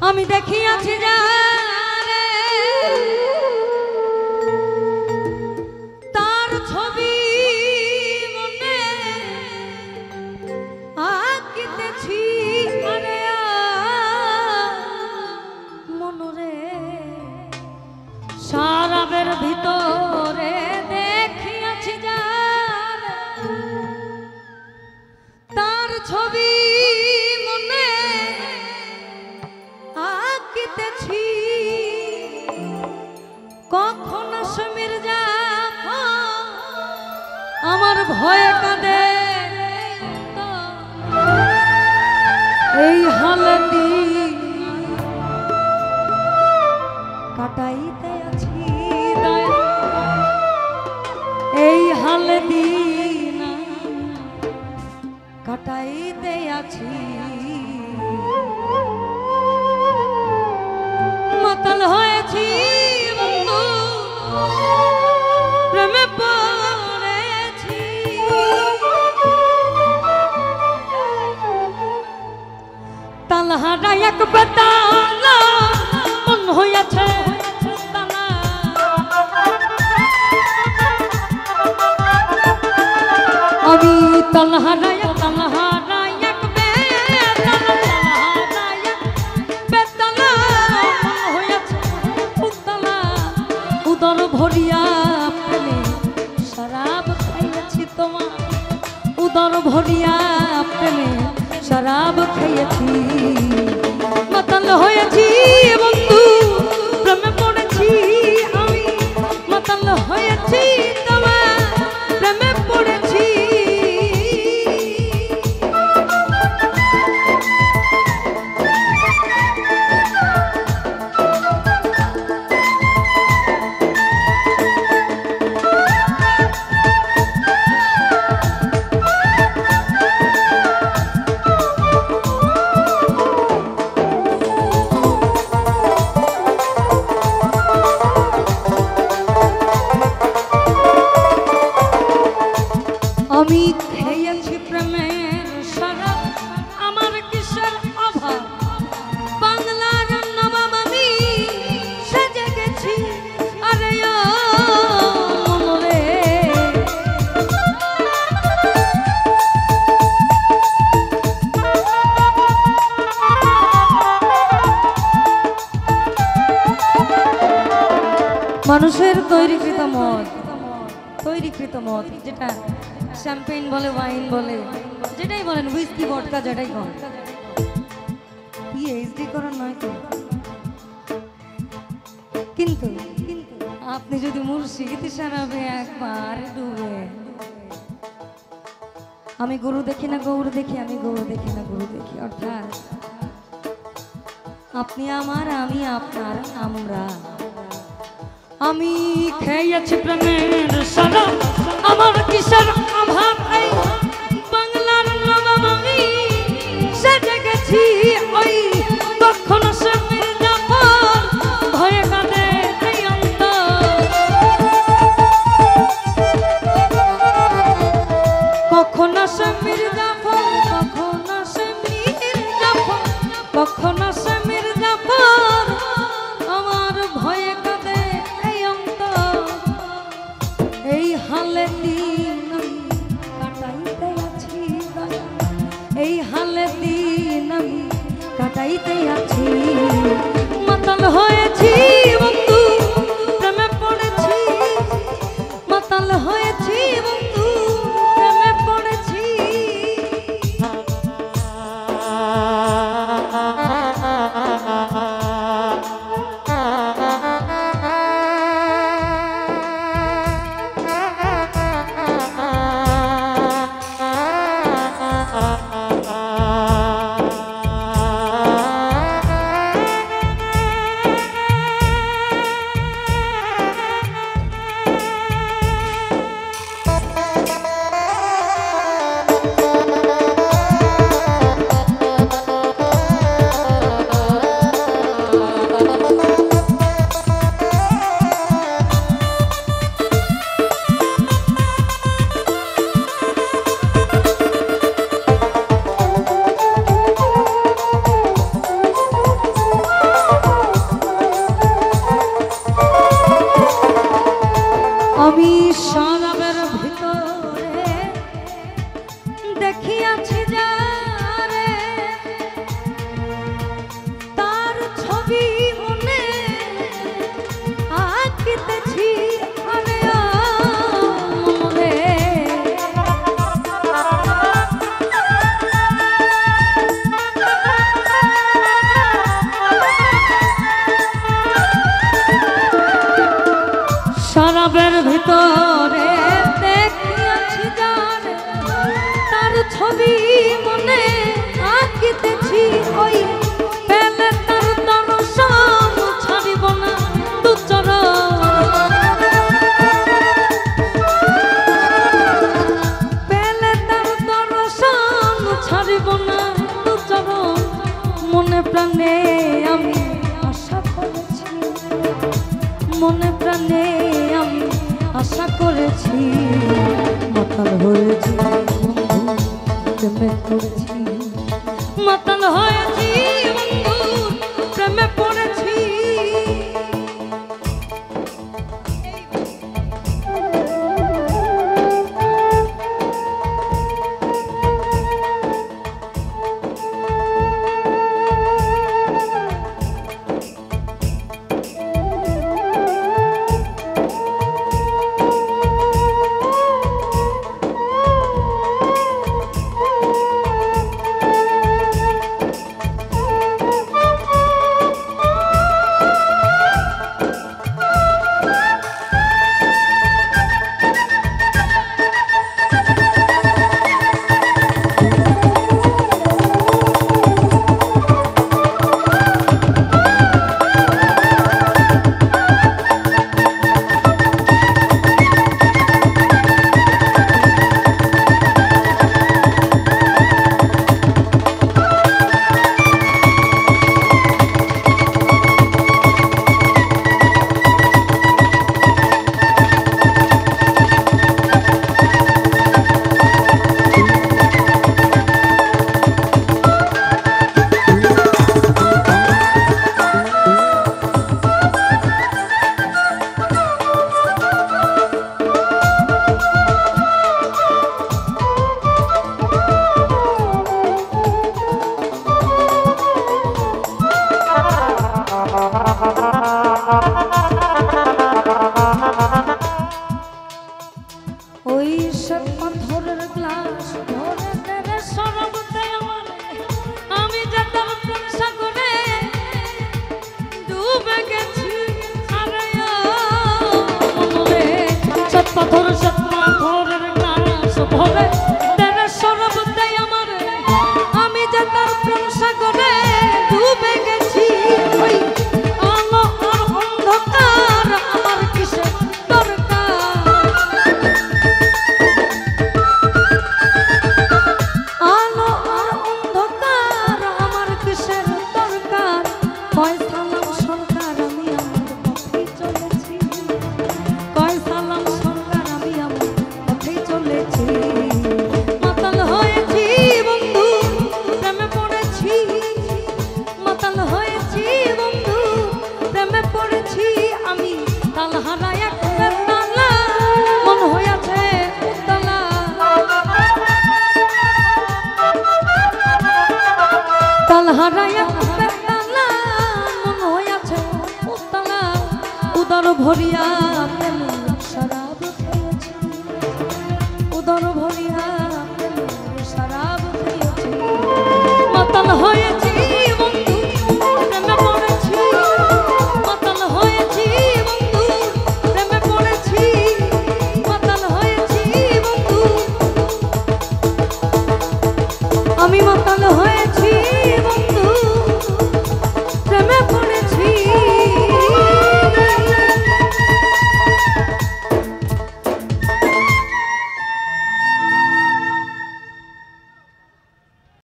আমি দেখিয়াছি যারে তার ছবি মনে আঁকিতেছি আরে মনরে সারাবের ভিতরে দেখিয়াছি যারে তার ছবি মনে আঁকিতেছি কখন সমীর জাফা আমার ভয়ে কাঁদে এই হালনি কাটাইতে আছি দয়া এই হালনি কাটাইতে আছি মাতাল হয়েছি বন্ধু প্রেমে পড়েছি তালহারা এক বেতালা মন হয়েছে তালা আমি তালহারা ভরিয়া প্রেমে শরাব খাইয়াছি তোমার উদর ভরিয়া প্রেমে শরাব খাইয়াছি মাতাল হয়েছি বন্ধু প্রেমে পড়েছি আমি মাতাল হয়েছি তোমার প্রেমে পড়েছি আমি খেয়েছি প্রেমের শরাব আমার কিসের অভাব বাংলার নবাব আমি সেজে গেছি আরে মনরে মানুষের তৈরিকৃত মদ যেটা শ্যাম্পেইন বলে ওয়াইন বলে যেটাই বলেন হুইস্কি ভডকা যেটাই বলেন পিএইচডি করার নয় তো কিন্তু আপনি যদি মুর্শিদ শরাবে একবার ডুবে আমি গুরু দেখি না গৌর দেখি আমি গৌর দেখি না গুরু দেখি অর্থাৎ আপনি আমার আমি আপনার আমরা আমি খেয়েছি প্রেমের শরাব আমার কিসের অভাব এই বাংলার নবাব আমি সেজে গেছি ওই কখন সমীর জাফর ভয়ে কাঁদে এই অন্তর কখন সমীর জাফর কখন সমীর জাফর আমার ভয়ে কাঁদে এই অন্তর এই হালে দিন কাটাইতে আছি এই হালে দিন কাটাইতে আছি মাতাল হয়েছি বন্ধু প্রেমে পড়েছি মাতাল হয়েছি বন্ধু প্রেমে পড়েছি মনে প্রাণে আমি আশা করেছি, মনে প্রাণে আমি আশা করেছি, মাতাল হয়েছি প্রেমে পড়েছি, মাতাল হয়েছি বন্ধু প্রেমে পড়েছি। ওই সব পাথরের গ্লাস ভরে দেবে শরব দেয় আমারে, আমি যেতাম প্রেম সাগরে ডুবে গেছি। আরে মনে সব পাথরের গ্লাস ভরে দেবে শরব দেয় আমারে, আমি যেতাম প্রেম সাগরে ডুবে গেছি। ওই আলো আর অন্ধকার আমার কিসের দরকার, আলো আর অন্ধকার আমার কিসের দরকার। কয় সালাম সরকার আমি আমার পথেই চলেছি, কয় সালাম সরকার আমি আমার পথেই চলেছি, মাতাল হয়েছি বন্ধু প্রেমে পড়েছি, মাতাল হয়েছি বন্ধু প্রেমে পড়েছি। আমি তালহারা এক বেতালা মন হইয়াছে উতলা, তালহারা এক বেতালা মন হইয়াছে উতলা, উদর ভরিয়া প্রেমের শরাব খেয়েছি, উদর ভরিয়া প্রেমের শরাব খেয়েছি, মাতাল হয়েছি বন্ধু প্রেমে পড়েছি, মাতাল হয়েছি বন্ধু প্রেমে পড়েছি, মাতাল হয়েছি বন্ধু, আমি মাতাল হয়েছি বন্ধু প্রেমে পড়েছি।